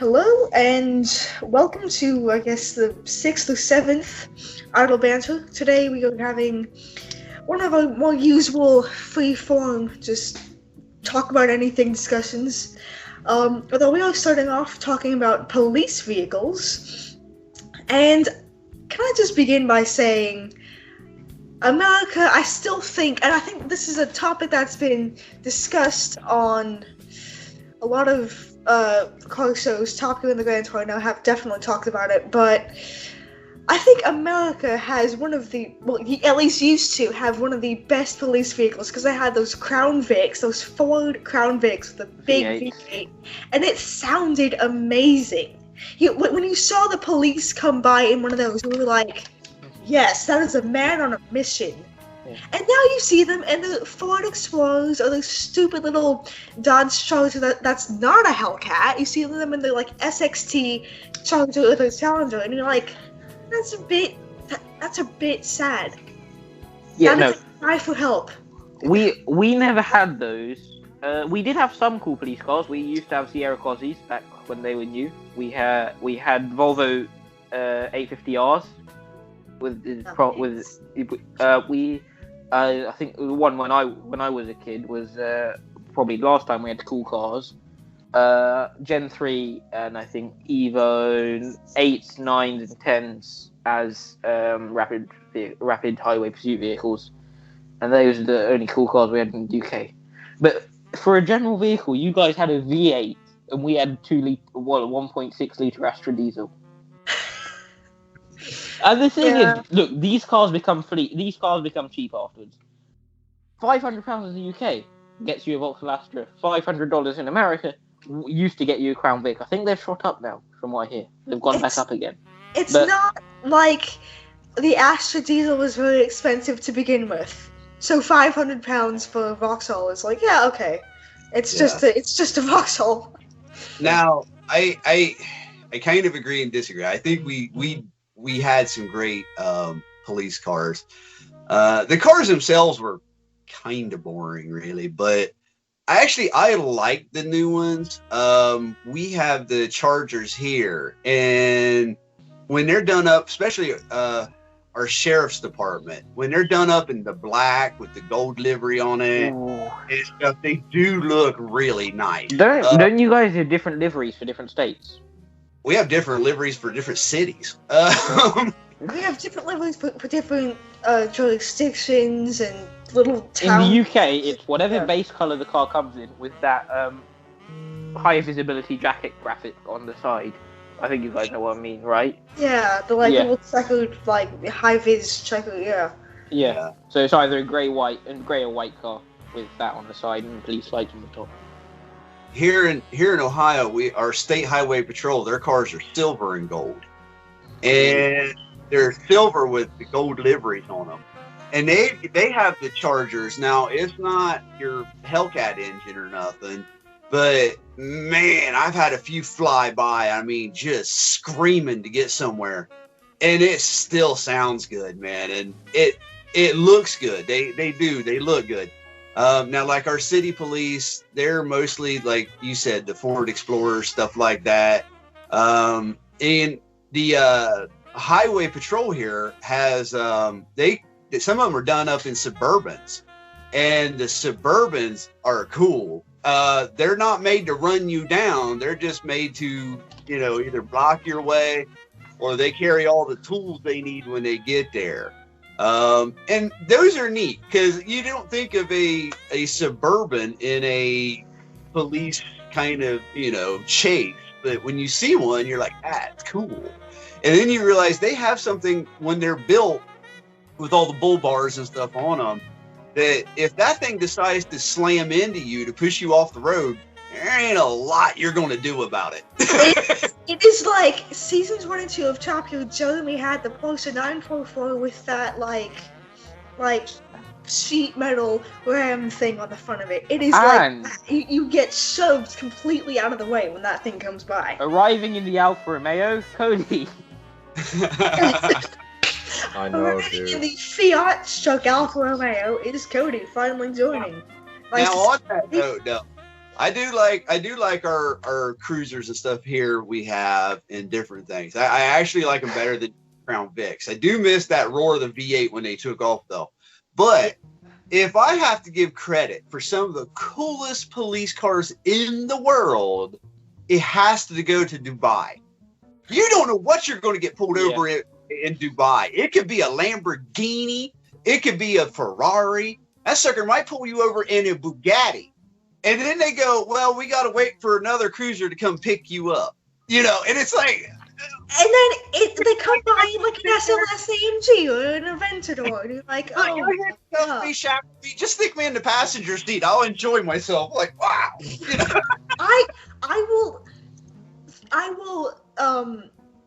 Hello and welcome to, I guess, the 6th or 7th Idle Banter. Today we are having one of our more usual free-form, just talk about anything discussions. Although we are starting off talking about police vehicles. And can I just begin by saying, America, I still think, and I think this is a topic that's been discussed on a lot of car shows. Top Gear and the Grand Tour now have definitely talked about it, but I think America has one of the, well, at least used to have one of the best police vehicles, because they had those Crown Vics, those Ford Crown Vics with the big V8, and it sounded amazing. When you saw the police come by in one of those, you were like, yes, that is a man on a mission. Yeah. And now you see them in the Ford Explorers or those stupid little Dodge Charger that's not a Hellcat. You see them in the SXT Charger or the Challenger, and you're like, that's a bit sad. Yeah, that is a cry for help. We never had those. We did have some cool police cars. We used to have Sierra Cozzies back when they were new. We had Volvo 850Rs I think the one when I was a kid was probably last time we had cool cars. Gen 3 and I think Evo 8s, 9s and 10s as rapid highway pursuit vehicles. And those are the only cool cars we had in the UK. But for a general vehicle, you guys had a V8 and we had 1.6 litre Astra diesel. And the thing is, look, these cars become cheap afterwards. £500 in the UK gets you a Vauxhall Astra. $500 in America used to get you a Crown Vic. I think they've shot up now, from what I hear. They've gone back up again. It's not like the Astra diesel was very expensive to begin with. So £500 for a Vauxhall is like, yeah, okay. It's just a Vauxhall. Now, I kind of agree and disagree. I think we had some great police cars. The cars themselves were kind of boring, really, but I like the new ones. We have the Chargers here, and when they're done up, especially our sheriff's department, when they're done up in the black with the gold livery on it and stuff, they do look really nice. Don't you guys have different liveries for different states? We have different liveries for different cities. We have different liveries for different jurisdictions and little towns. In the UK, it's whatever base colour the car comes in with that high visibility jacket graphic on the side. I think you guys know what I mean, right? Yeah, the little checkered, high vis checkered, Yeah. So it's either a grey or white car with that on the side and police lights on the top. Here in Ohio, our state highway patrol, their cars are silver and gold, and they're silver with the gold liveries on them, and they have the Chargers. Now it's not your Hellcat engine or nothing, but man, I've had a few fly by. I mean, just screaming to get somewhere, and it still sounds good, man, and it looks good. They look good. Now, like our city police, they're mostly, like you said, the Ford Explorer, stuff like that. And the highway patrol here has some of them are done up in Suburbans, and the Suburbans are cool. They're not made to run you down. They're just made to, either block your way, or they carry all the tools they need when they get there. And those are neat because you don't think of a Suburban in a police kind of, chase, but when you see one, you're like, it's cool. And then you realize they have something when they're built with all the bull bars and stuff on them, that if that thing decides to slam into you to push you off the road, there ain't a lot you're going to do about it. It is like seasons 1 and 2 of Top Gear. Jeremy had the Porsche 944 with that like sheet metal ram thing on the front of it. It is you get shoved completely out of the way when that thing comes by. Arriving in the Alfa Romeo, Cody. I know, dude. In the Fiat struck Alfa Romeo, it is Cody finally joining. Now on that note, I do like our cruisers and stuff here we have in different things. I actually like them better than Crown Vics. I do miss that roar of the V8 when they took off though. But if I have to give credit for some of the coolest police cars in the world, it has to go to Dubai. You don't know what you're going to get pulled over in Dubai. It could be a Lamborghini. It could be a Ferrari. That sucker might pull you over in a Bugatti. And then they go, well, we got to wait for another cruiser to come pick you up. You know, and it's like... And then they come by like an SLS AMG or an Aventador, and you're like, oh, just stick me in the passenger seat. I'll enjoy myself. Like, wow. You know? I will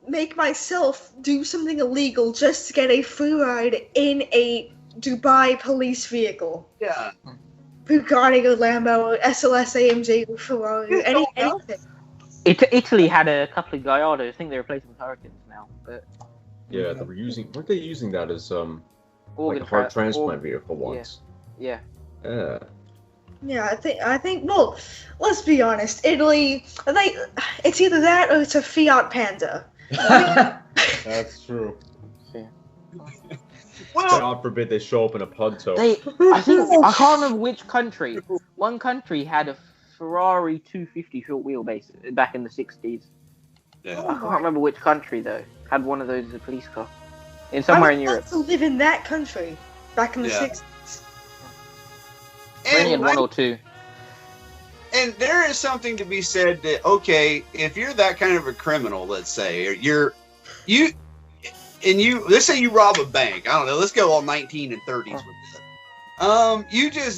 make myself do something illegal just to get a free ride in a Dubai police vehicle. Yeah. Bugatti or Lambo or SLS AMG or Ferrari, anything. Italy had a couple of Gallardos. I think they're replacing with Hurricanes now. But yeah, weren't they using that as like a heart transplant vehicle once? Yeah. Yeah. Yeah, I think. Well, let's be honest. Italy, it's either that or it's a Fiat Panda. That's true. Yeah. Well, God forbid they show up in a Punto. I can't remember which country. One country had a Ferrari 250 short wheelbase back in the 60s. Yeah. I can't remember which country though had one of those as a police car. Somewhere in Europe. I live in that country back in the 60s. Only had one or two. And there is something to be said that, okay, if you're that kind of a criminal, let's say, let's say you rob a bank. I don't know. Let's go all 19 and 30s with this.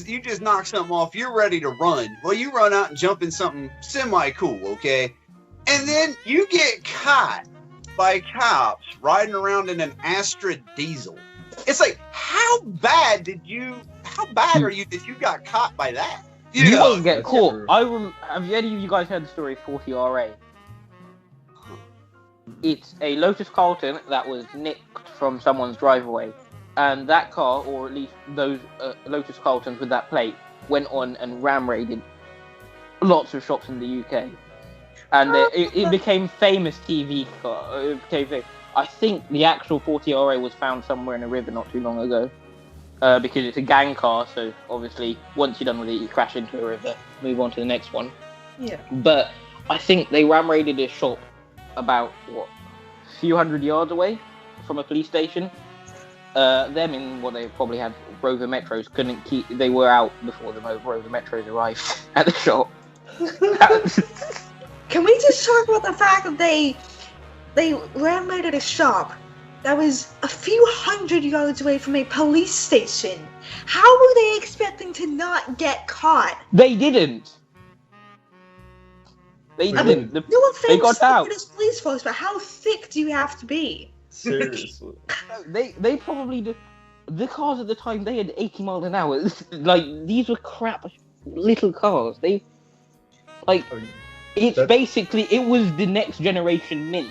You just knock something off. You're ready to run. Well, you run out and jump in something semi-cool, okay? And then you get caught by cops riding around in an Astra diesel. It's like, how bad are you that you got caught by that? You don't get caught. Have any of you guys heard the story of 40 RA? It's a Lotus Carlton that was nicked from someone's driveway. And that car, or at least those Lotus Carltons with that plate, went on and ram raided lots of shops in the UK. And it became famous TV car. It became famous. I think the actual 40 RA was found somewhere in a river not too long ago. Because it's a gang car, so obviously once you're done with it, you crash into a river, move on to the next one. Yeah. But I think they ram raided a shop about, a few hundred yards away from a police station. Them in what they probably had Rover Metros couldn't keep. They were out before the Rover Metros arrived at the shop. Can we just talk about the fact that they ram raided a shop that was a few hundred yards away from a police station? How were they expecting to not get caught? They didn't. They didn't. No offense they got out. to this police force, but how thick do you have to be? Seriously. They probably did. The cars at the time, they had 80 miles an hour. Like, these were crap little cars. Basically, it was the next generation Mini.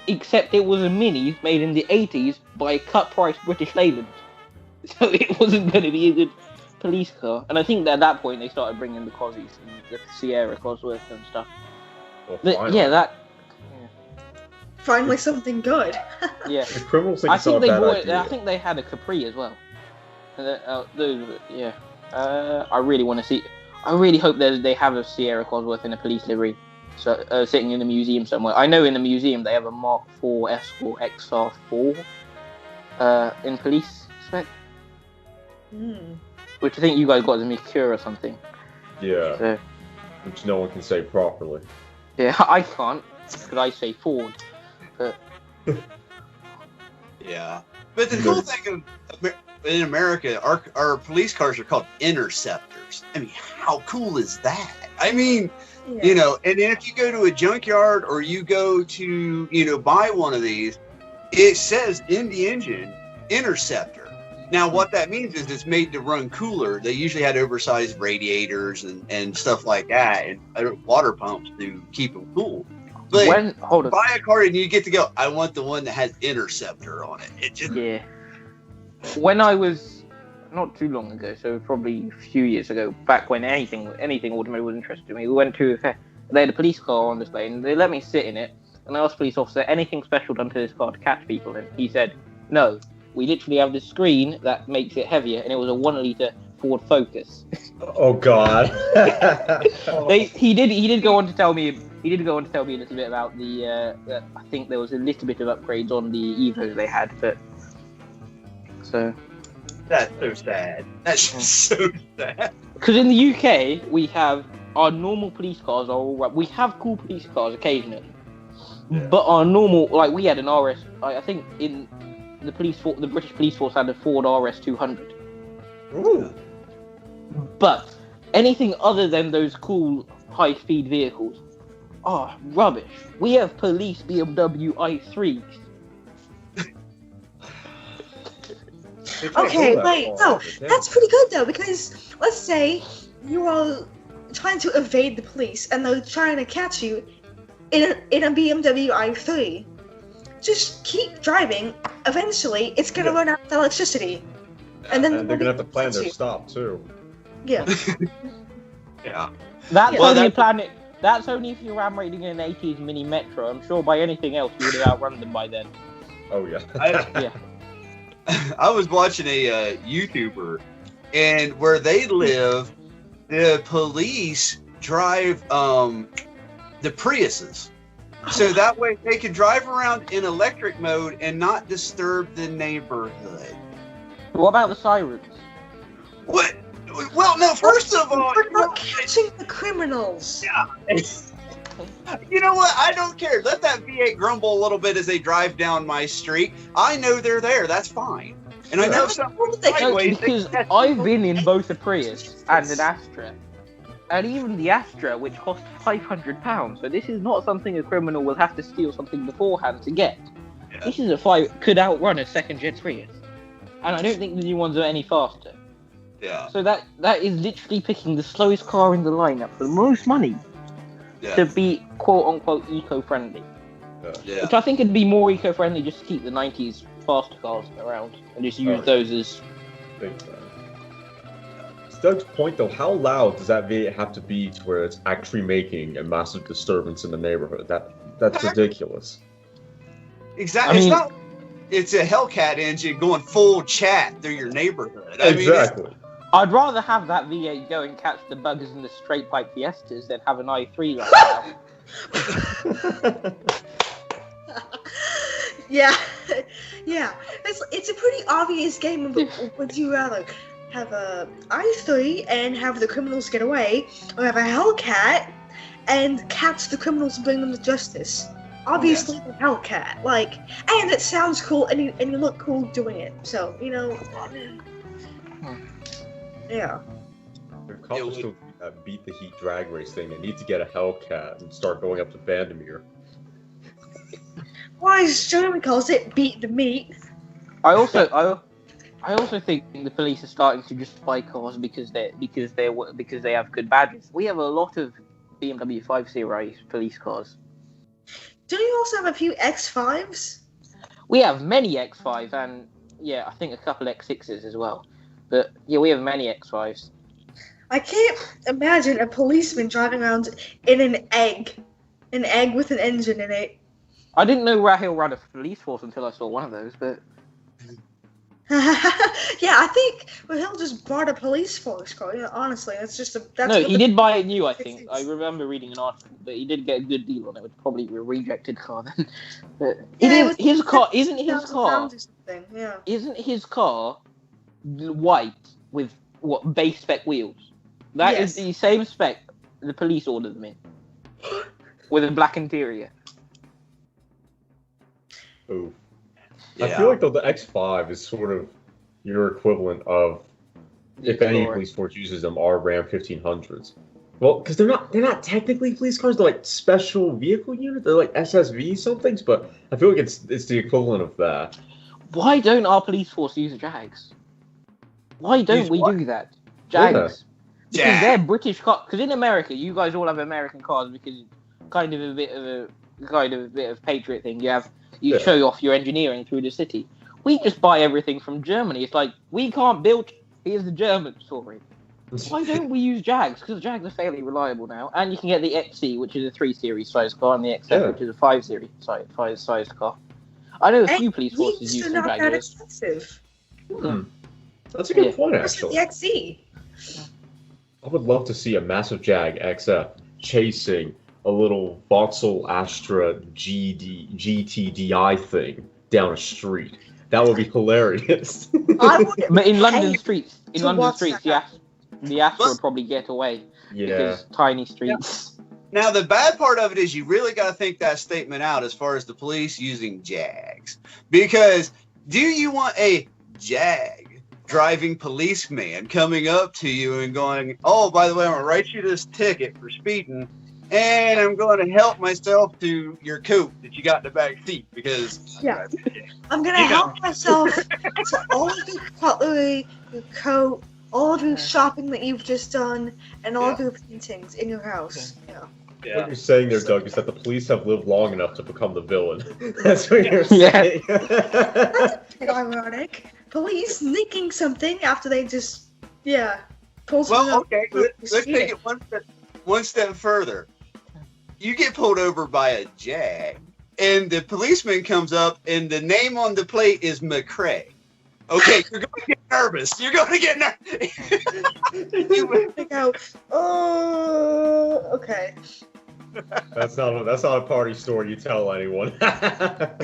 Except it was a Mini made in the 80s by a cut-price British Leyland. So it wasn't going to be a good police car. And I think that at that point they started bringing the Cosworths and the Sierra Cosworth and stuff. Well, Finally something good. Yeah. The criminals think I it's not think a they bad bought. idea. I think they had a Capri as well. I really want to see. I really hope that they have a Sierra Cosworth in a police livery, so sitting in the museum somewhere. I know in the museum they have a Mark IV Escort XR4 in police spec, which I think you guys got as a Mercure or something. Yeah. So, which no one can say properly. yeah, I can't. Could I say Ford? But yeah. But the cool thing in America, our police cars are called interceptors. I mean, how cool is that? I mean, you know, and then if you go to a junkyard or you go to, buy one of these, it says in the engine, interceptor. Now, what that means is it's made to run cooler. They usually had oversized radiators and stuff like that, and water pumps to keep them cool. But buy a car and you get to go, I want the one that has interceptor on it. It just... Yeah. When I was not too long ago, so probably a few years ago, back when anything automotive was interesting to me. We went to a fair. They had a police car on display, and they let me sit in it. And I asked the police officer, anything special done to this car to catch people? And he said, no. We literally have this screen that makes it heavier, and it was a 1-liter Ford Focus. Oh God. He did go on to tell me. He did go on to tell me a little bit about the. I think there was a little bit of upgrades on the Evos they had, but so. That's so sad. That's so sad. Because in the UK, we have our normal police cars are all right. We have cool police cars occasionally, but our normal, like we had an RS. I think in the British police force had a Ford RS 200. Ooh. But anything other than those cool high-speed vehicles are rubbish. We have police BMW i3s. Okay, wait, no, that's pretty good though, because let's say you are trying to evade the police and they're trying to catch you in a BMW i3. Just keep driving. Eventually, it's gonna run out of electricity, and then they're gonna have to plan their stop too. Yeah. Yeah. That's only if you're ram raiding an 80s Mini Metro. I'm sure by anything else you would have outrun them by then. Oh yeah. Yeah. I was watching a YouTuber, and where they live, the police drive the Priuses. So that way they can drive around in electric mode and not disturb the neighborhood. What about the sirens? What? Well, no, first of all... We're not catching the criminals. Yeah. You know what? I don't care. Let that V8 grumble a little bit as they drive down my street. I know they're there. That's fine. And I know some... Because I've been in both a Prius and an Astra. And even the Astra, which cost £500, so this is not something a criminal will have to steal something beforehand to get. Yeah. This is could outrun a second-gen Prius. And I don't think the new ones are any faster. Yeah. So that is literally picking the slowest car in the lineup for the most money to be quote-unquote eco-friendly. Yeah. Which I think would be more eco-friendly just to keep the 90s faster cars around and just use those as... Doug's point though, how loud does that V8 have to be to where it's actually making a massive disturbance in the neighborhood? That's ridiculous. Exactly. It's a Hellcat engine going full chat through your neighborhood. Exactly. I'd rather have that V8 go and catch the buggers in the straight pipe Fiestas than have an i3 like that. Yeah. It's a pretty obvious game. Would you rather have a i3 and have the criminals get away, or have a Hellcat and catch the criminals and bring them to justice? Obviously, the Hellcat, and it sounds cool, and you look cool doing it. So yeah. If cops still beat the heat drag race thing, they need to get a Hellcat and start going up to Vandermeer. Why Jeremy calls it beat the meat? I also think the police are starting to just buy cars because they have good badges. We have a lot of BMW 5 Series police cars. Don't you also have a few X5s? We have many X5s and I think a couple X6s as well. But we have many X5s. I can't imagine a policeman driving around in an egg with an engine in it. I didn't know Rahil ran a police force until I saw one of those, but... Yeah, I think he'll just bought a police force car. Yeah, honestly, he did buy it new. I think I remember reading an article, but he did get a good deal on it. It was probably a rejected car then. But isn't his car? Isn't his car white with base spec wheels? That is the same spec the police ordered them in, with a black interior. Ooh. Yeah. I feel like though the X5 is sort of your equivalent of, if any police force uses them, are Ram 1500s. Well, because they're not technically police cars. They're like special vehicle units. They're like SSV somethings, but I feel like it's the equivalent of that. Why don't our police force use Jags? Why don't we do that? Jags. Yeah. Because they're British cars. Because in America, you guys all have American cars because kind of a bit of patriot thing. You show off your engineering through the city. We just buy everything from Germany. It's like we can't build here's the German story. Why don't we use Jags? Because Jags are fairly reliable now, and you can get the XC, which is a 3 Series size car, and the XF, which is a 5 Series size car. I know a few police forces use some not Jaguars. that expensive. That's a good point, actually. The XE. I would love to see a massive Jag XF chasing a little Vauxhall Astra GTDI thing down a street. That would be hilarious. But in London streets, the Astra would probably get away. Yeah. Because tiny streets. Now, the bad part of it is you really got to think that statement out as far as the police using Jags. Because do you want a Jag driving policeman coming up to you and going, oh, by the way, I'm going to write you this ticket for speeding, and I'm going to help myself to your coat that you got in the back seat because... Yeah. I'm going to help myself to all of your cutlery, your coat, all of your shopping that you've just done, and all of your paintings in your house. Yeah. What you're saying there, Doug, is that the police have lived long enough to become the villain. That's what you're saying. That's a bit ironic. Police nicking something after they just, pull something up. Okay, let's take it one step further. You get pulled over by a Jag, and the policeman comes up, and the name on the plate is McCrae. Okay, you're going to get nervous. You're going to get nervous. They go, oh, okay. That's not a party story you tell anyone. Yeah,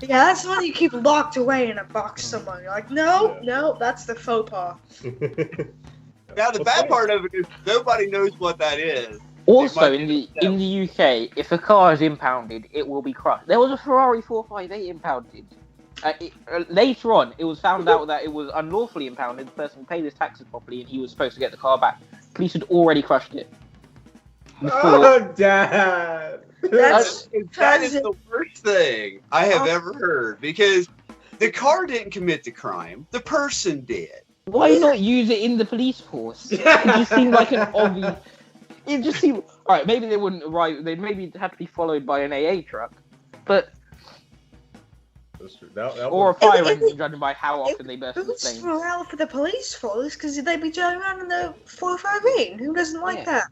that's the one you keep locked away in a box somewhere. You're like, no, that's the faux pas. Now, the bad part of it is nobody knows what that is. Also, in the UK, if a car is impounded, it will be crushed. There was a Ferrari 458 impounded. Later on, it was found out that it was unlawfully impounded. The person paid his taxes properly, and he was supposed to get the car back. Police had already crushed it. Oh, Dad! That is the worst thing I have ever heard, because the car didn't commit the crime. The person did. Why not use it in the police force? It just seemed like an obvious... It just seemed... Alright, maybe they wouldn't arrive... They'd maybe have to be followed by an AA truck, but... That's true. Or a fire engine, judging by how often they burst into flames. It's morale for the police force, because they'd be driving around in the 458. Who doesn't like that?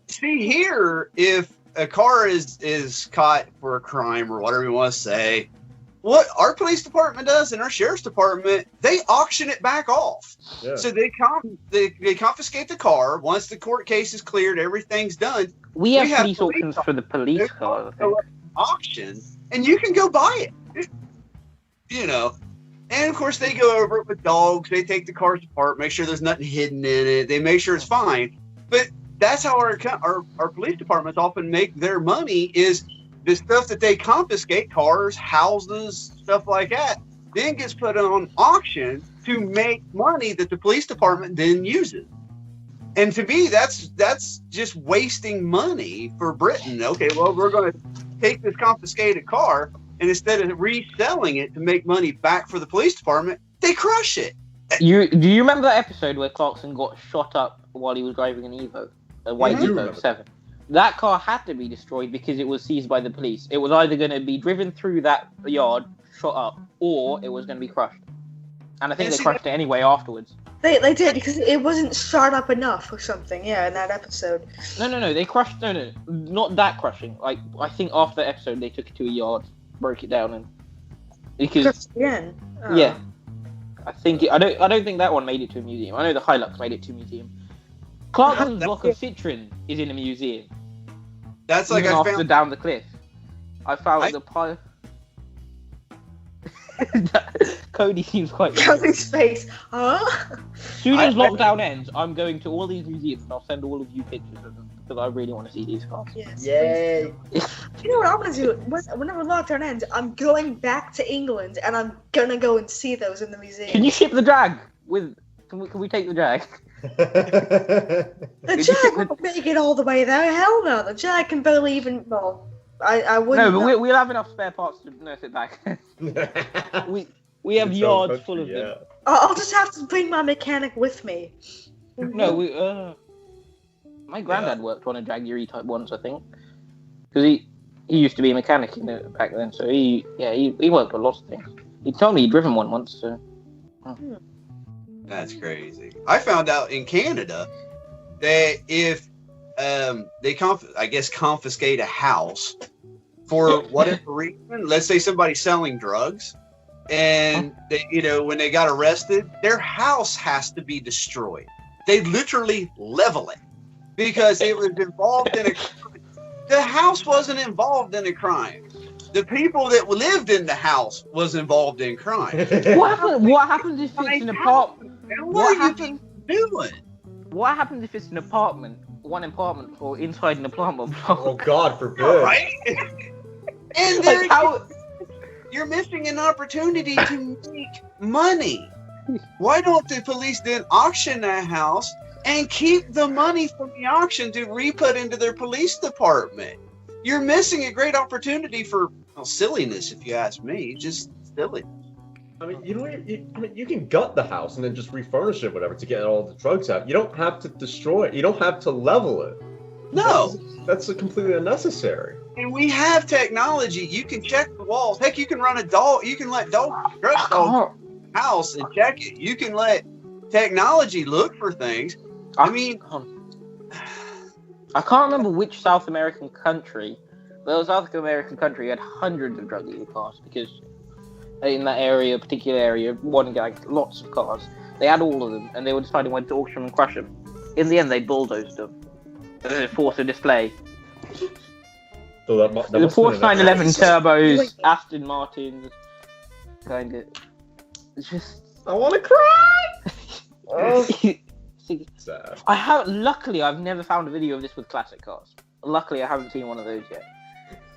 See, here, if a car is caught for a crime or whatever you want to say, what our police department does and our sheriff's department, they auction it back off. Yeah. So they confiscate the car once the court case is cleared, everything's done. We have police auctions for the police cars. Auction, and you can go buy it. You know, and of course they go over it with dogs. They take the cars apart, make sure there's nothing hidden in it. They make sure it's fine. But that's how our police departments often make their money, is the stuff that they confiscate, cars, houses, stuff like that, then gets put on auction to make money that the police department then uses. And to me, that's just wasting money for Britain. Okay, well, we're going to take this confiscated car, and instead of reselling it to make money back for the police department, they crush it. Do you remember that episode where Clarkson got shot up while he was driving an Evo, a white Evo 7? That car had to be destroyed because it was seized by the police. It was either going to be driven through that yard, shot up, or it was going to be crushed. And I think they crushed it anyway afterwards. They did, because it wasn't shot up enough or something, in that episode. No, they crushed... No, not that crushing. Like, I think after that episode, they took it to a yard, broke it down, and... Because... Crushed again? Oh. Yeah. I don't think that one made it to a museum. I know the Hilux made it to a museum. Clarkson's block of Citroen is in a museum. That's like I found down the cliff. I found the pile. Cody seems quite. Cody's face. Huh? As soon as lockdown ends, I'm going to all these museums and I'll send all of you pictures of them because I really want to see these cars. Yes. Yay! You know what I'm gonna do? Whenever lockdown ends, I'm going back to England and I'm gonna go and see those in the museum. Can you ship the Jag with? Can we take the Jag? The Jag won't make it all the way there. Hell no. The Jag can barely even. Well, I wouldn't. No, but we'll have enough spare parts to nurse it back. we have yards full of them. I'll just have to bring my mechanic with me. No, my granddad worked on a Jaguar E-Type once, I think, because he used to be a mechanic back then. So he worked on lots of things. He told me he'd driven one once. So. That's crazy. I found out in Canada that if they confiscate a house for whatever reason, let's say somebody's selling drugs, and they, when they got arrested, their house has to be destroyed. They literally level it because it was involved in a crime. The house wasn't involved in a crime. The people that lived in the house was involved in crime. What happens if it's an apartment? What are you doing? What happens if it's an apartment? One apartment or inside an apartment block? Oh, God forbid. Right? And you're missing an opportunity to make money. Why don't the police then auction that house and keep the money from the auction to re-put into their police department? You're missing a great opportunity for silliness, if you ask me. Just silly. I mean, you can gut the house and then just refurnish it, whatever, to get all the drugs out. You don't have to destroy it. You don't have to level it. No. That's completely unnecessary. And we have technology. You can check the walls. Heck, you can run a dog. You can let drug dogs in the house and check it. You can let technology look for things. I mean, I can't remember which South American country, but there was a South American country had hundreds of drug dealer cars because in that area, particular area, one guy, lots of cars. They had all of them, and they were deciding when to auction and crush them. In the end, they bulldozed them. They forced a display. So that the Porsche 911 turbos, Aston Martins, kind of. It's just. I want to cry. Sad. Luckily, I've never found a video of this with classic cars. Luckily, I haven't seen one of those yet.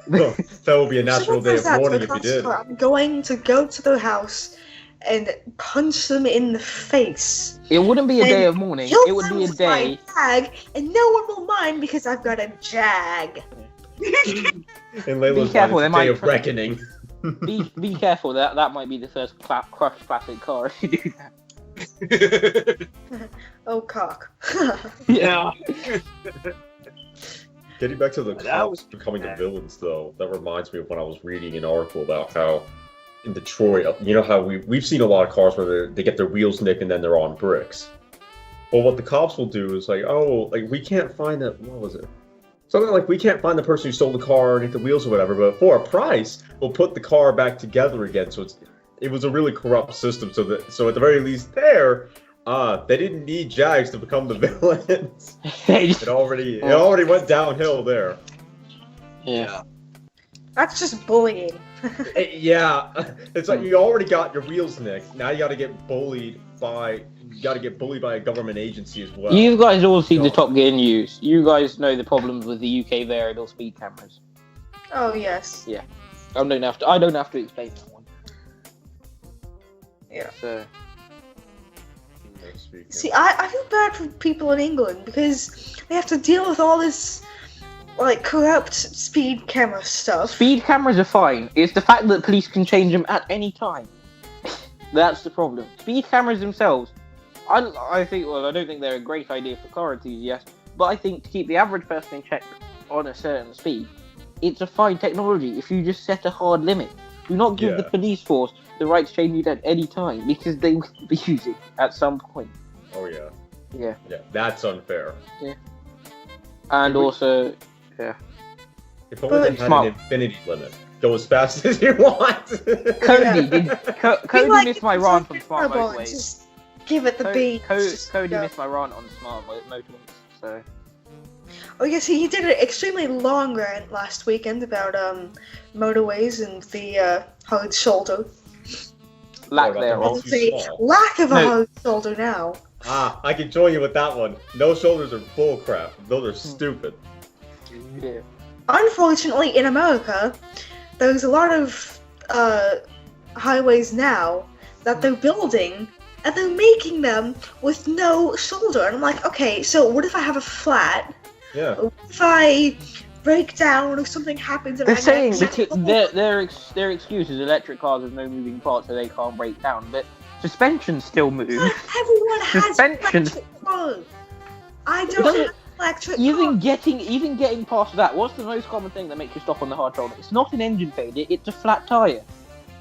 Well, that will be a natural day of mourning if you did. I'm going to go to their house and punch them in the face. It wouldn't be a day of mourning. It would be a day. Jag, and no one will mind because I've got a Jag. And Layla's be careful, a day of reckoning. Be careful. That might be the first crushed classic car if you do that. Oh, cock. Yeah. Getting back to the cops becoming the villains, though, that reminds me of when I was reading an article about how in Detroit, you know how we've seen a lot of cars where they get their wheels nicked and then they're on bricks. Well, what the cops will do is we can't find that. What was it? Something like we can't find the person who stole the car and hit the wheels or whatever, but for a price, we'll put the car back together again. So it was a really corrupt system. So at the very least there. They didn't need Jags to become the villains. It already went downhill there. Yeah. That's just bullying. Yeah. It's like you already got your wheels nicked. Now you gotta get bullied by a government agency as well. You guys all see the Top Gear news. You guys know the problems with the UK variable speed cameras. Oh yes. Yeah. I don't have to explain that one. Yeah. So see, I feel bad for people in England because they have to deal with all this, corrupt speed camera stuff. Speed cameras are fine. It's the fact that police can change them at any time. That's the problem. Speed cameras themselves, I don't think they're a great idea for car enthusiasts, but I think to keep the average person in check on a certain speed, it's a fine technology if you just set a hard limit. Do not give the police force the right to change it at any time because they will be using it at some point. Oh yeah. Yeah. Yeah, that's unfair. Yeah. And also, yeah. If only they had an infinity limit. Go as fast as you want. Cody missed my rant on smart motorways. Just give it the beat. Cody missed my rant on smart motorways, so. Oh yes, he did an extremely long rant last weekend about motorways and the hard shoulder. Lack thereof. Lack of a hard shoulder now. I can join you with that one. No shoulders are bullcrap. Those are stupid. Yeah. Unfortunately, in America, there's a lot of highways now that they're building, and they're making them with no shoulder. And I'm like, okay, so what if I have a flat? Yeah. What if I break down or something happens? They're saying their excuse is electric cars have no moving parts, so they can't break down. But suspension still moves. Everyone has electric cars. I don't have electric even getting past that. What's the most common thing that makes you stop on the hard shoulder? It's not an engine failure. It's a flat tire.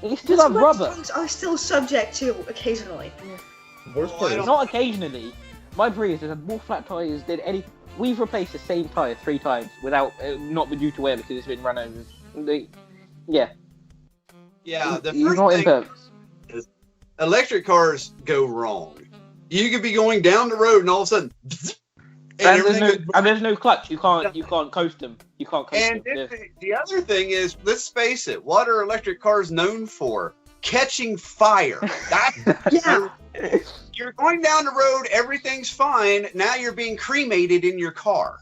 It's still a rubber. Are still subject to occasionally. Worst part is not occasionally. My Prius has had more flat tires than any. We've replaced the same tire 3 times without not due to wear because it's been run over. Yeah. Yeah, the You're first not thing impervious. is electric cars go wrong. You could be going down the road and all of a sudden, and there's no clutch. You can't coast them. You can't coast And them. the other thing is, let's face it, what are electric cars known for? Catching fire. Yeah. You're going down the road, everything's fine. Now you're being cremated in your car.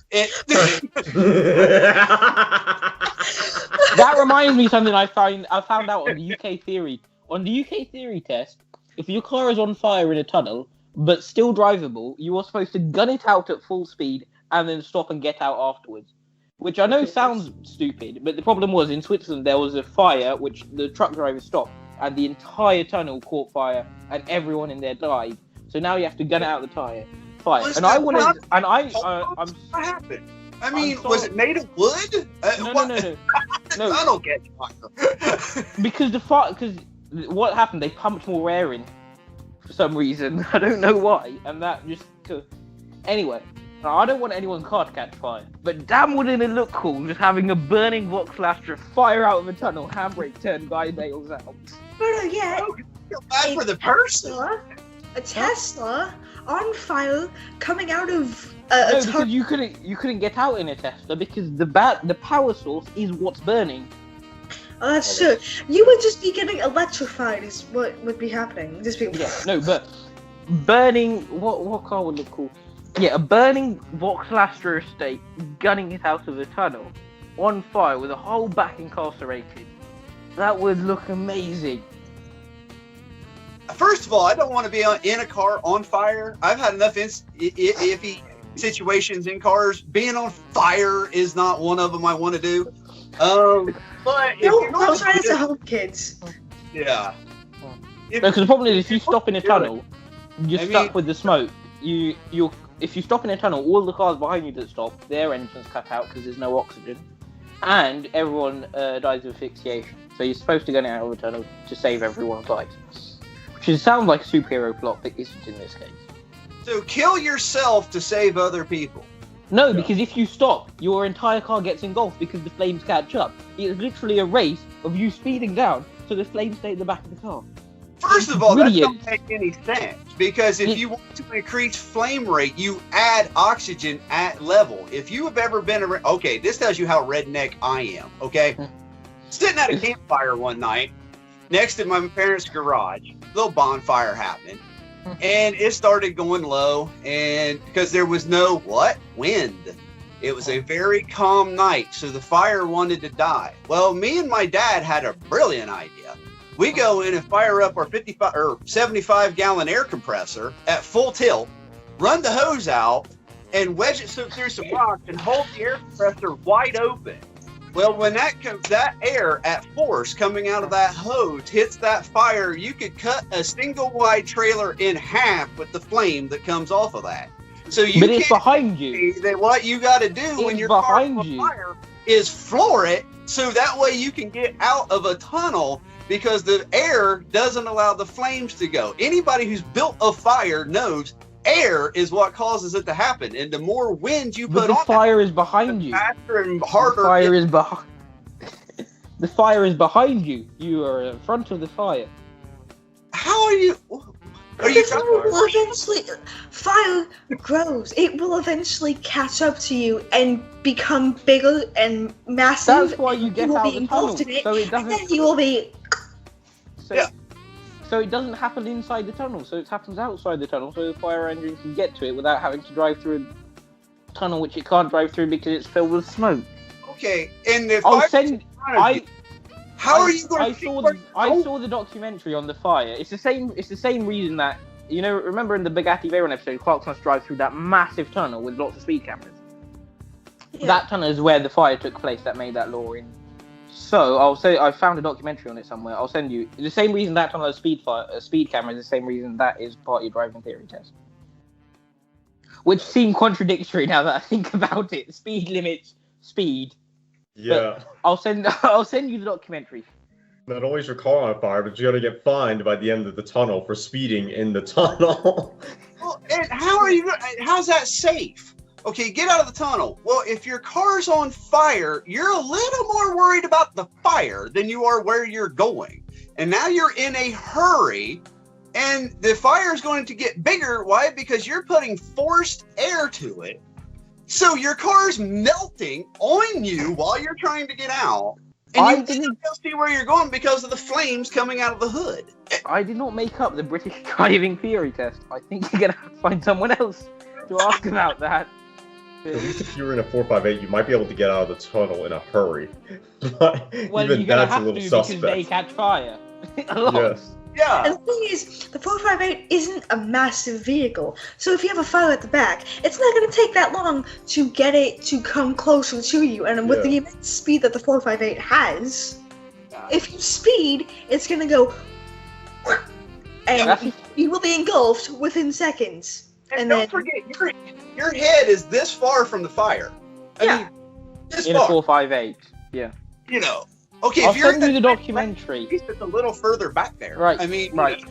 That reminds me of something I found out on the UK theory. On the UK theory test, if your car is on fire in a tunnel but still drivable, you are supposed to gun it out at full speed and then stop and get out afterwards. Which I know sounds stupid, but the problem was in Switzerland there was a fire which the truck driver stopped and the entire tunnel caught fire and everyone in there died. So now you have to gun it out the fire. Fire. Was And I that wanted not- and I What happened? I mean, I'm was sorry. it made of wood? No. I don't get fire. Because what happened? They pumped more air in for some reason. I don't know why, and that just anyway. I don't want anyone's car to catch fire, but damn, wouldn't it look cool just having a burning Voxlaster fire out of a tunnel, handbrake turn, guy nails out. No, yeah. Feel bad for the person. A Tesla on fire coming out of No, a because you couldn't get out in a Tesla because the power source is what's burning. Oh, that's true. You would just be getting electrified is what would be happening. Just be But burning what car would look cool? Yeah, a burning Voxlaster estate, gunning it out of a tunnel, on fire with a whole back incarcerated. That would look amazing. First of all, I don't want to be in a car on fire. I've had enough iffy situations in cars. Being on fire is not one of them I want to do. But if you're don't try going this at home, kids. yeah. Because the problem is, if you stop in a do tunnel, you're I stuck mean- with the smoke. If you stop in a tunnel, all the cars behind you that stop, their engines cut out because there's no oxygen, and everyone dies of asphyxiation. So you're supposed to go out of a tunnel to save everyone's lives. Which sounds like a superhero plot, but isn't in this case. So kill yourself to save other people. No, because if you stop, your entire car gets engulfed because the flames catch up. It's literally a race of you speeding down so the flames stay at the back of the car. First of all, that Brilliant. doesn't make any sense because if you want to increase flame rate, you add oxygen at level. If you have ever been around, okay, this tells you how redneck I am. Okay, sitting at a campfire one night next to my parents' garage, little bonfire happening, and it started going low, and because there was no wind. It was a very calm night, so the fire wanted to die. Well, me and my dad had a brilliant idea. We go in and fire up our 55 or 75 gallon air compressor at full tilt, run the hose out, and wedge it through some rocks and hold the air compressor wide open. Well, when that air at force coming out of that hose hits that fire, you could cut a single wide trailer in half with the flame that comes off of that. So you But it's behind you. that what you got to do when It's your car's behind on you. fire is floor it so that way you can get out of a tunnel because the air doesn't allow the flames to go. Anybody who's built a fire knows air is what causes it to happen, and the more wind you But put the on fire is behind you. faster and The harder. fire is behind. The fire is behind you. You are in front of the fire. How are you? Are you? The fire will eventually. Fire grows. It will eventually catch up to you and become bigger and massive. That's why you get will out be of the tunnel, engulfed in it, so it and then doesn't. you will be. So, Yeah. so it doesn't happen inside the tunnel. So it happens outside the tunnel, so the fire engine can get to it without having to drive through a tunnel, which it can't drive through because it's filled with smoke. Okay, and the I'll fire. send. How are you going I to? saw the documentary on the fire. It's the same reason that remember in the Bugatti Veyron episode, Clark's must drive through that massive tunnel with lots of speed cameras. Yeah. That tunnel is where the fire took place that made that law in. So I found a documentary on it somewhere. I'll send you. The same reason that tunnel has speed camera is the same reason that is part of your driving theory test. Which seem contradictory now that I think about it. Speed limits, speed. Yeah. I'll send you the documentary. Not only is your car on fire, but you're gonna get fined by the end of the tunnel for speeding in the tunnel. Well, and how's that safe? Okay, get out of the tunnel. Well, if your car's on fire, you're a little more worried about the fire than you are where you're going. And now you're in a hurry, and the fire is going to get bigger. Why? Because you're putting forced air to it. So your car's melting on you while you're trying to get out. And you can't see where you're going because of the flames coming out of the hood. I did not make up the British driving theory test. I think you're going to have to find someone else to ask about that. At least if you're in a 458, you might be able to get out of the tunnel in a hurry. But even that's a little suspect. Because they catch fire. A lot. Yes. Yeah. And the thing is, the 458 isn't a massive vehicle. So if you have a fire at the back, it's not going to take that long to get it to come closer to you. And with the immense speed that the 458 has, if you speed, it's going to go... And you will be engulfed within seconds. And don't forget, your head is this far from the fire. I mean, this in far. A 458, yeah. You know, okay, I'll if you're in the documentary, at least it's a little further back there. Right. I mean, right.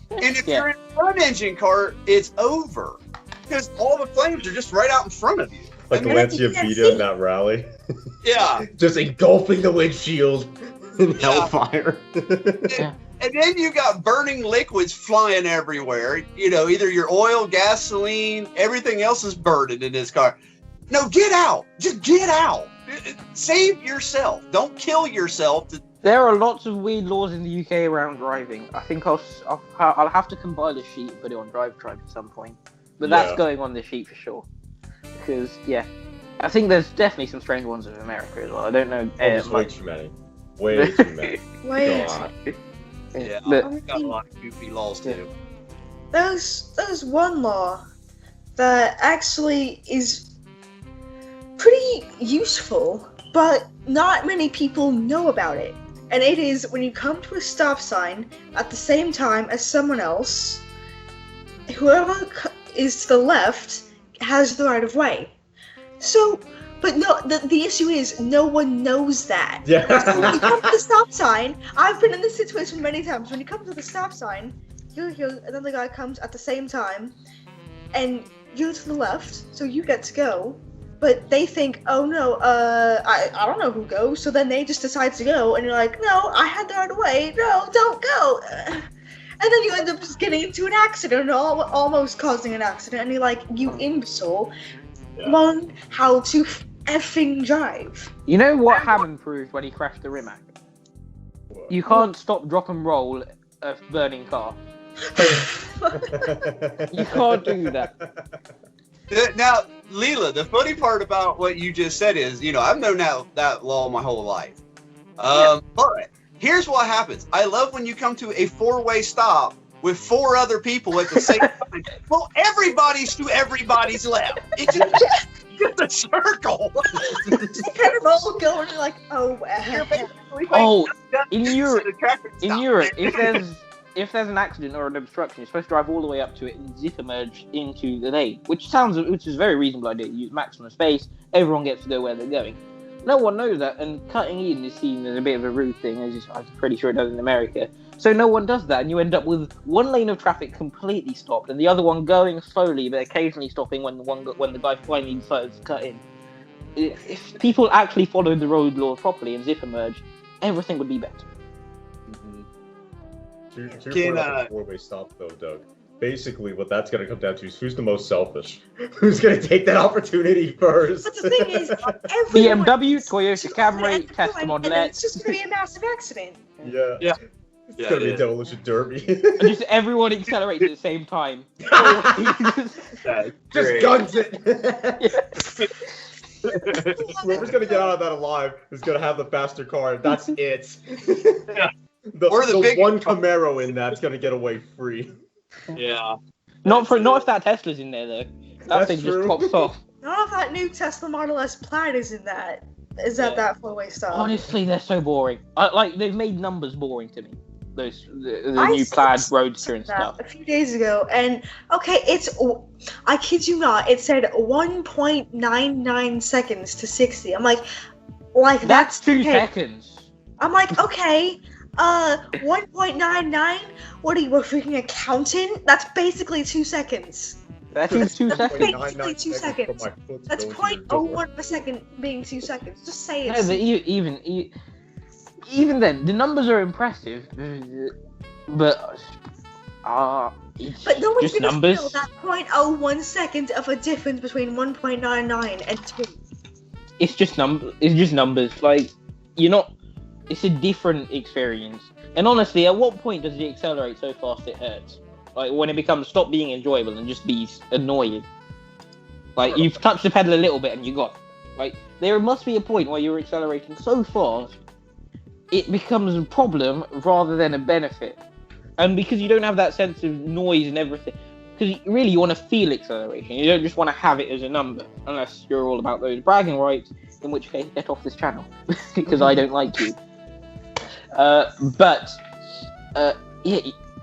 And if you're in a front engine car, it's over because all the flames are just right out in front of you. Like the Lancia Vita in that rally. Yeah. Just engulfing the windshield in hellfire. And then you got burning liquids flying everywhere. You know, either your oil, gasoline, everything else is burning in this car. No, get out. Just get out. Save yourself. Don't kill yourself. There are lots of weird laws in the UK around driving. I think I'll have to compile a sheet and put it on Drive Tribe at some point. But that's going on the sheet for sure. Because, I think there's definitely some strange ones in America as well. I don't know. Way too many. Way too many. Yeah, but, got a lot of goofy laws too. There's one law that actually is pretty useful, but not many people know about it. And it is when you come to a stop sign at the same time as someone else, whoever is to the left has the right of way. So, but no, the issue is no one knows that. Yeah. So when you come to the stop sign, I've been in this situation many times. When you come to the stop sign, another guy comes at the same time, and you're to the left, so you get to go. But they think, oh no, I don't know who goes. So then they just decide to go, and you're like, no, I had the right of way. No, don't go. And then you end up just getting into an accident, or almost causing an accident, and you're like, you imbecile. Learn how to effing drive. You know what Hammond proved when he crashed the Rimac? You can't stop, drop and roll a burning car. You can't do that. Now, Leela, the funny part about what you just said is, I've known that law my whole life. But here's what happens. I love when you come to a four-way stop with four other people at the same time. Well, everybody's to everybody's left. It's just a circle. They kind of all go and you're like, in Europe, if there's an accident or an obstruction, you're supposed to drive all the way up to it and zip emerge into the lane, which is a very reasonable idea. Use maximum space, everyone gets to go where they're going. No one knows that, and cutting in is seen as a bit of a rude thing, as I'm pretty sure it does in America. So no one does that, and you end up with one lane of traffic completely stopped, and the other one going slowly, but occasionally stopping when the guy finally decides to cut in. If people actually followed the road laws properly and zip emerge, everything would be better. To your point about the four-way stop, though, Doug, basically what that's going to come down to is who's the most selfish. Who's going to take that opportunity first? But the thing is, BMW, Toyota Camry, Tesla Model X. It's just going to be a massive accident. Yeah. It's going to be a demolition derby. And just everyone accelerates at the same time. Just guns it. Whoever's going to get out of that alive is going to have the faster car. That's it. The one Camaro in that's going to get away free. Yeah. Not if that Tesla's in there, though. That thing just pops off. Not if that new Tesla Model S Plaid is in that. Is that four-way stop? Honestly, they're so boring. They've made numbers boring to me. The new Plaid Roadster and stuff. A few days ago, and I kid you not, it said 1.99 seconds to 60. I'm like that's 2 seconds. I'm like, okay, 1.99? What are you, a freaking accountant? That's basically 2 seconds. That is 2 That's seconds. basically 2 seconds. That's 0.01 of a second being 2 seconds. Just say No, it. but even then, the numbers are impressive, but it's But no one's just gonna numbers. feel that 0.01 second of a difference between 1.99 and 2. It's just numbers. Like, you're not. It's a different experience. And honestly, at what point does it accelerate so fast it hurts? Like when it becomes stop being enjoyable and just be annoying. Like you've touched the pedal a little bit and you got. Like there must be a point where you're accelerating so fast, it becomes a problem rather than a benefit. And because you don't have that sense of noise and everything, because really you want to feel acceleration. You don't just want to have it as a number, unless you're all about those bragging rights. In which case, get off this channel because I don't like you. Yeah.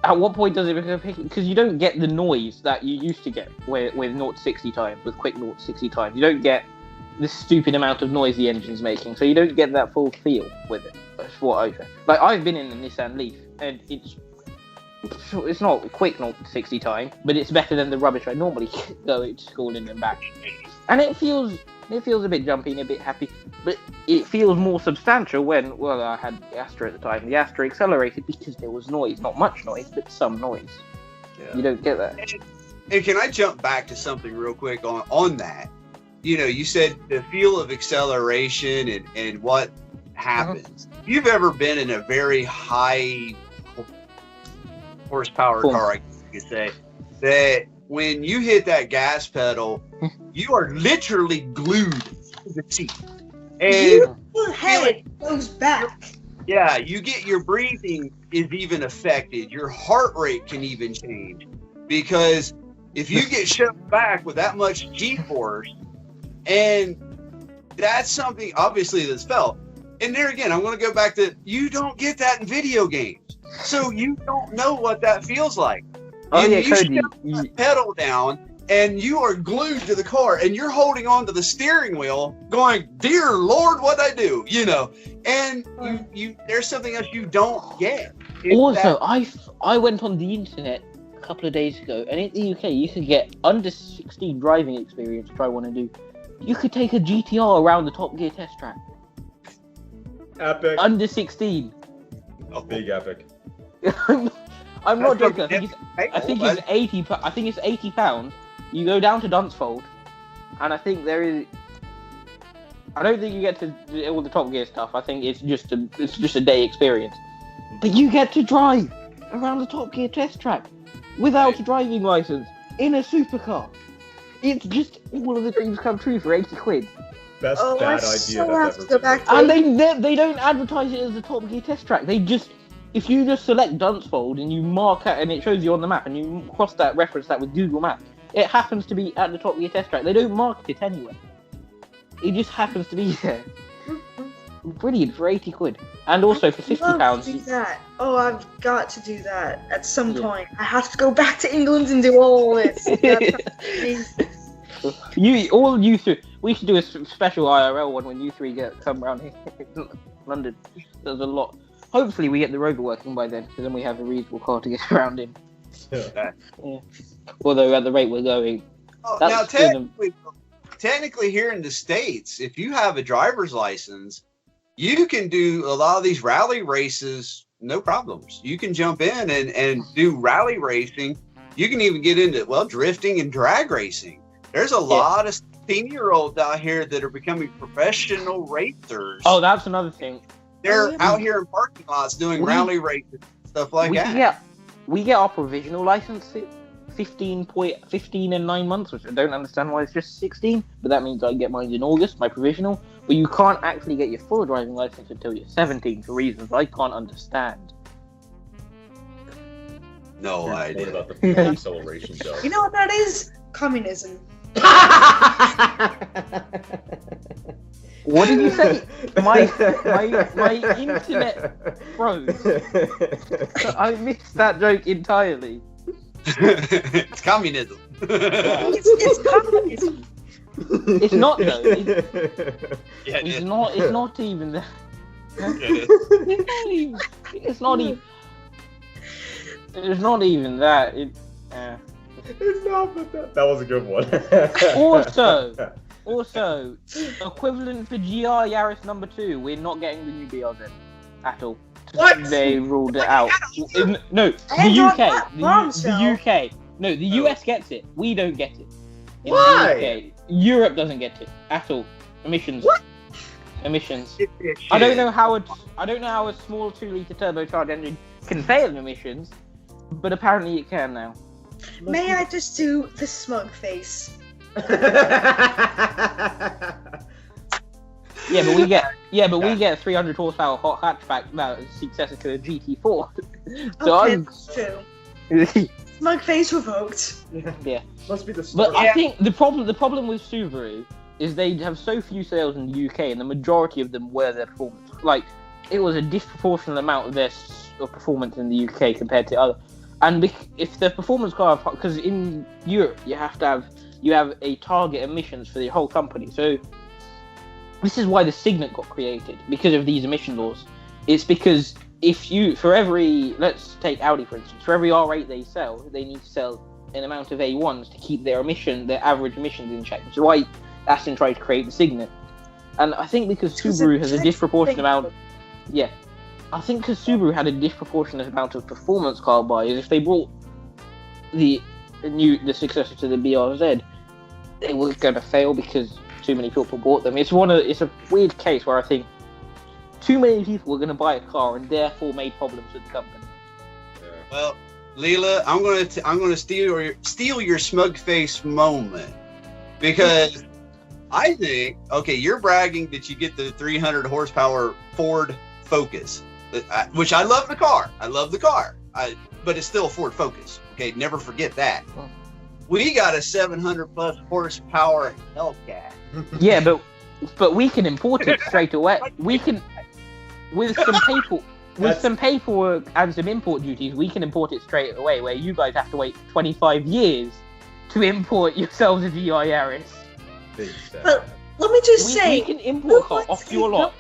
At what point does it become picky? Because you don't get the noise that you used to get with 0 to 60 times, with quick 0 to 60 times. You don't get the stupid amount of noise the engine's making, so you don't get that full feel with it. That's what I say. Like I've been in a Nissan Leaf, and it's not quick 0 to 60 time, but it's better than the rubbish I normally go to school in and back. And it feels a bit jumpy and a bit happy, but it feels more substantial when, I had the Astra at the time. The Astra accelerated because there was noise. Not much noise, but some noise. Yeah. You don't get that. And can I jump back to something real quick on that? You know, you said the feel of acceleration and what happens. If you've ever been in a very high horsepower car, I guess you could say, that when you hit that gas pedal, you are literally glued to the seat. And your head goes back. Yeah, you get your breathing is even affected. Your heart rate can even change. Because if you get shoved back with that much G-force, and that's something obviously that's felt. And there again, I'm going to go back to, you don't get that in video games. So you don't know what that feels like. You shove the pedal down, and you are glued to the car, and you're holding on to the steering wheel, going, "Dear Lord, what'd I do?" You know, and you there's something else you don't get. Also, I went on the internet a couple of days ago, and in the UK, you could get under 16 driving experience. Which I want to do. You could take a GTR around the Top Gear test track. Epic. Under 16. Oh, big epic. I'm not joking. I think it's 80. I think it's 80 pounds. You go down to Dunsfold, and I think there is. I don't think you get to do all the Top Gear stuff. I think it's just a day experience. But you get to drive around the Top Gear test track without a driving license in a supercar. It's just all of the dreams come true for 80 quid. Best bad idea that's ever been. And they don't advertise it as the Top Gear test track. They just. If you just select Dunsfold and you mark out, and it shows you on the map, and you reference that with Google Maps, it happens to be at the Top Gear test track. They don't market it anywhere. It just happens to be there. Brilliant for 80 quid. And also for £50. Do that. Oh, I've got to do that at some point. I have to go back to England and do all this. You three. We should do a special IRL one when you three come around here. London. There's a lot. Hopefully we get the rover working by then, because then we have a reasonable car to get around in. Yeah. Although at the rate we're going... now, technically here in the States, if you have a driver's license, you can do a lot of these rally races, no problems. You can jump in and do rally racing. You can even get into, drifting and drag racing. There's a lot of 16-year-olds out here that are becoming professional racers. Oh, that's another thing. They're out here in parking lots doing rally races and stuff like that. We get our provisional license 15 and 9 months, which I don't understand why it's just 16, but that means I get mine in August, my provisional. But you can't actually get your full driving license until you're 17 for reasons I can't understand. No idea. What about the acceleration though? You know what that is? Communism. What did you say? My internet froze. I missed that joke entirely. It's communism. It's communism. It's not though. It's not even that. It's not even that. It's not, but that was a good one. Also, equivalent for GR Yaris number 2, we're not getting the new BRZ at all. What? They ruled it out. No, the UK. The UK. No, the US gets it. We don't get it. Why? The UK. Europe doesn't get it at all. Emissions. What? Emissions. I don't know how a small 2-litre turbocharged engine can fail in emissions, but apparently it can now. May I just do the smug face? We get 300 horsepower hot hatchback now, successor to a GT4. Okay, that's true. Smug face revoked. Yeah. Must be the But I think the problem with Subaru is they have so few sales in the UK, and the majority of them were their performance. Like, it was a disproportionate amount of their performance in the UK compared to other. And if the performance car, because in Europe you have a target emissions for the whole company. So this is why the Signet got created, because of these emission laws. It's because let's take Audi for instance, for every R8 they sell, they need to sell an amount of A1s to keep their average emissions in check. Which is why Aston tried to create the Signet. And I think because Subaru has a disproportionate amount. Yeah. I think because Subaru had a disproportionate amount of performance car buyers, if they brought the successor to the BRZ, they were going to fail because too many people bought them. It's a weird case where I think too many people were going to buy a car and therefore made problems with the company. Yeah. Well, Leela, I'm going to steal your smug face moment, because I think, okay, you're bragging that you get the 300 horsepower Ford Focus, which I love the car. But it's still a Ford Focus. Okay, never forget that. We got a 700 plus horsepower Hellcat. Yeah, but we can import it straight away. We can, with some paperwork and some import duties, we can import it straight away. Where you guys have to wait 25 years to import yourselves a GI Yaris. But let me just say, we can import car off your lot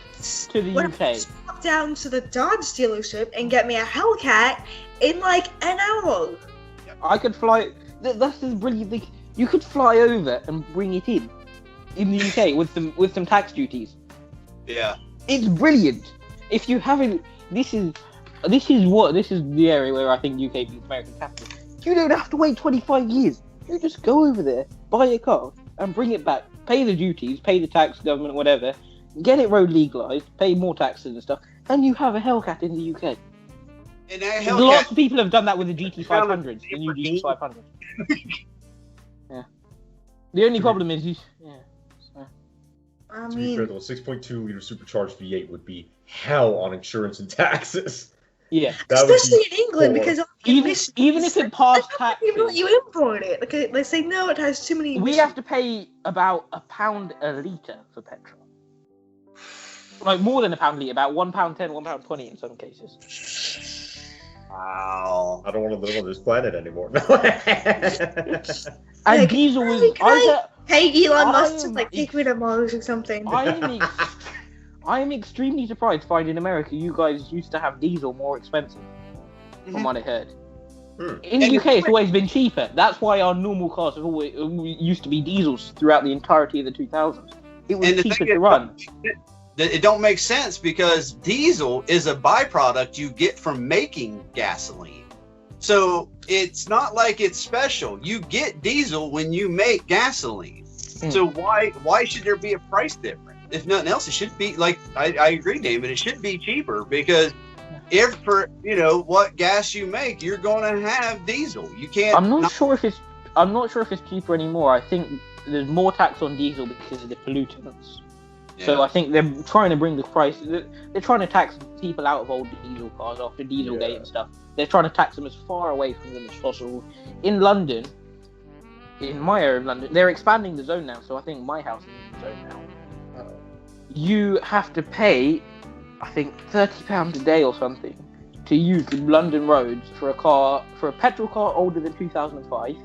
to the UK. Stop down to the Dodge dealership and get me a Hellcat in like an hour. I could fly. That's a brilliant thing. You could fly over and bring it in the UK with some tax duties. Yeah, it's brilliant. If you haven't, this is the area where I think UK beats American capital. You don't have to wait 25 years. You just go over there, buy a car, and bring it back. Pay the duties, pay the tax, government, whatever. Get it road legalized, pay more taxes and stuff, and you have a Hellcat in the UK. And that Hellcat, lots of people have done that with the GT500s, the new GT500s. Yeah. The only problem is I to be mean, fair, though, a 6.2 liter supercharged V8 would be hell on insurance and taxes. Yeah, especially in England, because even if it passed tax, even let you import it. Like they say, no, it has too many. We have to pay about £1 a litre for petrol. Like more than £1 a litre, about £1.10, £1.20 in some cases. Wow! I don't want to live on this planet anymore. And like, diesel was. Hey, Elon Musk, just like take me to Mars or something. I am extremely surprised to find in America you guys used to have diesel more expensive, from what I heard. In the UK, it's always been cheaper. That's why our normal cars have always used to be diesels throughout the entirety of the 2000s. It was cheaper to run. It don't make sense because diesel is a byproduct you get from making gasoline. So it's not like it's special. You get diesel when you make gasoline. So why should there be a price difference? If nothing else, it should be like I agree, David. It should be cheaper because if for what gas you make, you're going to have diesel. You can't. I'm not sure if it's cheaper anymore. I think there's more tax on diesel because of the pollutants. Yeah. So I think they're trying to bring the price. They're trying to tax people out of old diesel cars after Dieselgate and stuff. They're trying to tax them as far away from them as possible. In London, in my area of London, they're expanding the zone now. So I think my house is in the zone now. You have to pay, I think, £30 a day or something to use the London roads for a petrol car older than 2005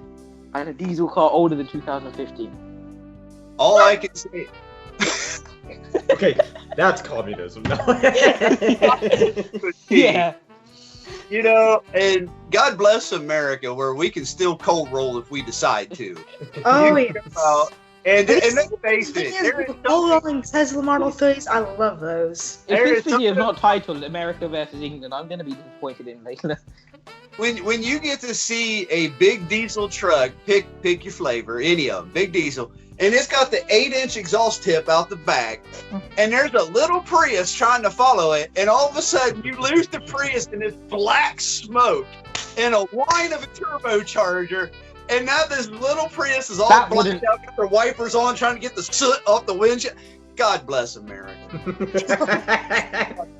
and a diesel car older than 2015. All I can say. Okay, that's communism. No. Yeah. You know, and God bless America, where we can still cold roll if we decide to. Oh, You know, and let's face it, there is rolling Tesla Model 3s, I love those. If this video is not titled America versus England, I'm going to be disappointed in later. when you get to see a big diesel truck, pick your flavor, any of them, big diesel, and it's got the 8-inch exhaust tip out the back, and there's a little Prius trying to follow it, and all of a sudden you lose the Prius in this black smoke and a whine of a turbocharger, and now this little Prius is all blacked out, got their wipers on, trying to get the soot off the windshield. God bless America.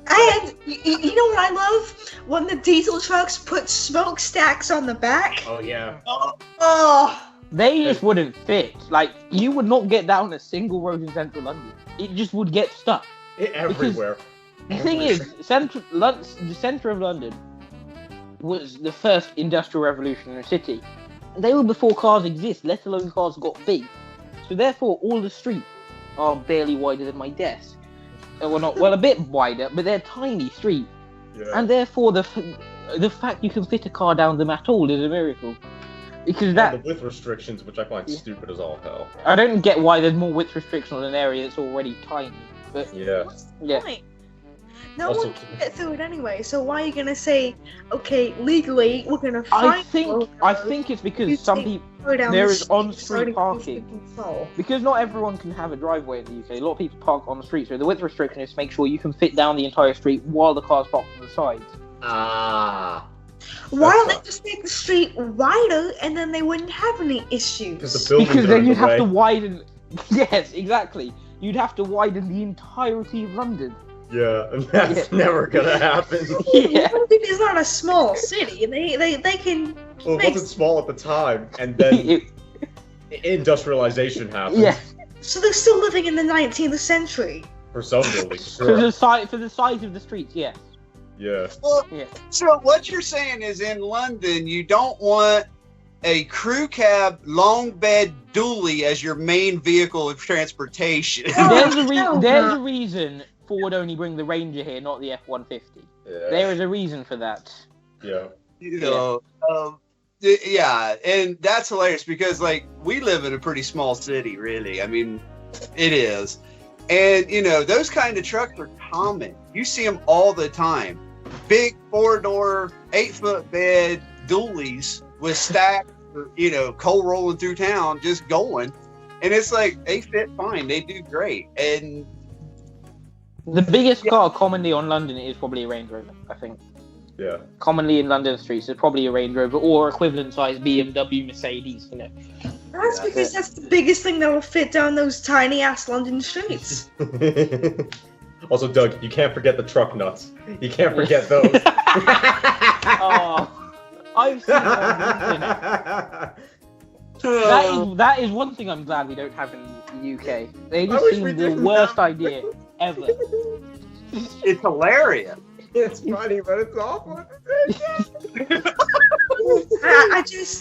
And you know what I love? When the diesel trucks put smokestacks on the back. Oh yeah. Oh. They just wouldn't fit. Like, you would not get down a single road in central London. It just would get stuck. Everywhere. The thing is, the centre of London was the first industrial revolution in the city. They were before cars exist, let alone cars got big. So therefore, all the streets are barely wider than my desk. Well, a bit wider, but they're tiny streets. Yeah. And therefore, the fact you can fit a car down them at all is a miracle. Because the width restrictions, which I find stupid as all hell. I don't get why there's more width restriction on an area that's already tiny. But what's the point? No one can get through it anyway. So why are you gonna say, okay, legally we're gonna find? I think it's because some people there is on-street parking. Because not everyone can have a driveway in the UK. A lot of people park on the street, so the width restriction is to make sure you can fit down the entire street while the cars park to the sides. Why don't they just make the street wider and then they wouldn't have any issues? Because then you'd have to widen. Yes, exactly. You'd have to widen the entirety of London. Yeah, and that's never gonna happen. Yeah. It's not a small city, and they can. Well, it wasn't small at the time, and then industrialization happened. Yeah. So they're still living in the 19th century. For some buildings, sure. For the size of the streets, yes. Yeah. Well, so what you're saying is, in London, you don't want a crew cab long bed dually as your main vehicle of transportation. There's a reason Ford only bring the Ranger here, not the F-150. Yeah. There is a reason for that. Yeah. You know, yeah, and that's hilarious because, like, we live in a pretty small city, really. I mean, it is. And, you know, those kind of trucks are common. You see them all the time. Big 4-door, 8-foot bed dualies with stacks, you know, coal rolling through town, just going. And it's like, they fit fine. They do great. And the biggest car commonly on London is probably a Range Rover, I think. Yeah. Commonly in London streets is probably a Range Rover or equivalent size BMW, Mercedes, you know. That's because that's the biggest thing that will fit down those tiny ass London streets. Also, Doug, you can't forget the truck nuts. You can't forget those. Oh, I've seen that is one thing I'm glad we don't have in the UK. They just seem the worst idea ever. It's hilarious. It's funny, but it's awful. I just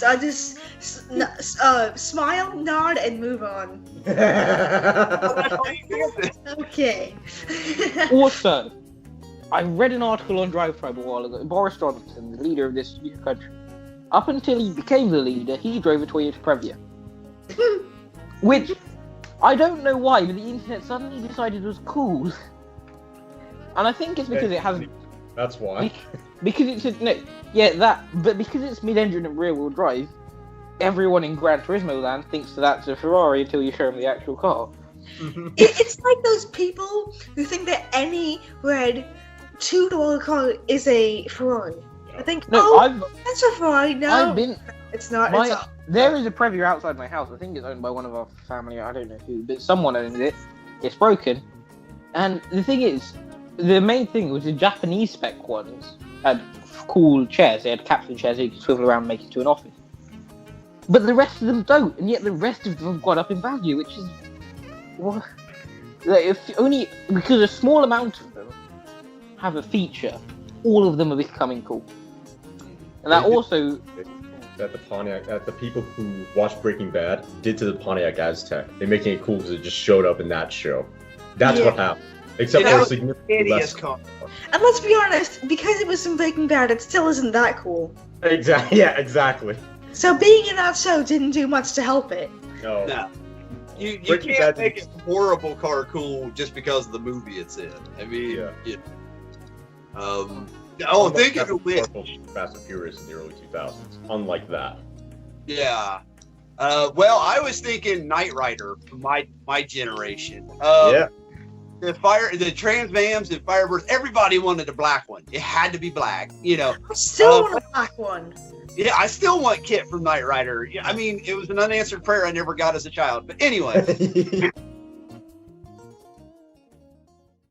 smile, nod, and move on. Okay. Also, I read an article on Drive Tribe a while ago. Boris Johnson, the leader of this country, up until he became the leader, he drove a Toyota Previa. Which, I don't know why, but the internet suddenly decided was cool. And I think it's because it has... That's why. Because it's because it's mid-engine and rear-wheel drive, everyone in Gran Turismo land thinks that's a Ferrari until you show them the actual car. It's like those people who think that any red $2 car is a Ferrari. I think, that's a Ferrari. No, it's not. There is a Previa outside my house. I think it's owned by one of our family. I don't know who, but someone owns it. It's broken. And the thing is, the main thing was the Japanese spec ones had cool chairs. They had capsule chairs that you could swivel around and make it to an office. But the rest of them don't, and yet the rest of them have gone up in value, which is... Well, if only because a small amount of them have a feature, all of them are becoming cool. And that also... That the people who watched Breaking Bad did to the Pontiac Aztec. They're making it cool because it just showed up in that show. That's what happened. Except for a significantly less car. And let's be honest, because it was some Breaking Bad, it still isn't that cool. Exactly. Yeah, exactly. So being in that show didn't do much to help it. No. You can't make a horrible car cool just because of the movie it's in. I mean, think of it with Fast and Furious in the early 2000s. Unlike that. Yeah. Well, I was thinking Knight Rider from my generation. The Trans Ams and Firebirds, everybody wanted a black one. It had to be black, you know. I still want a black one. Yeah, I still want Kit from Knight Rider. I mean, it was an unanswered prayer I never got as a child. But anyway.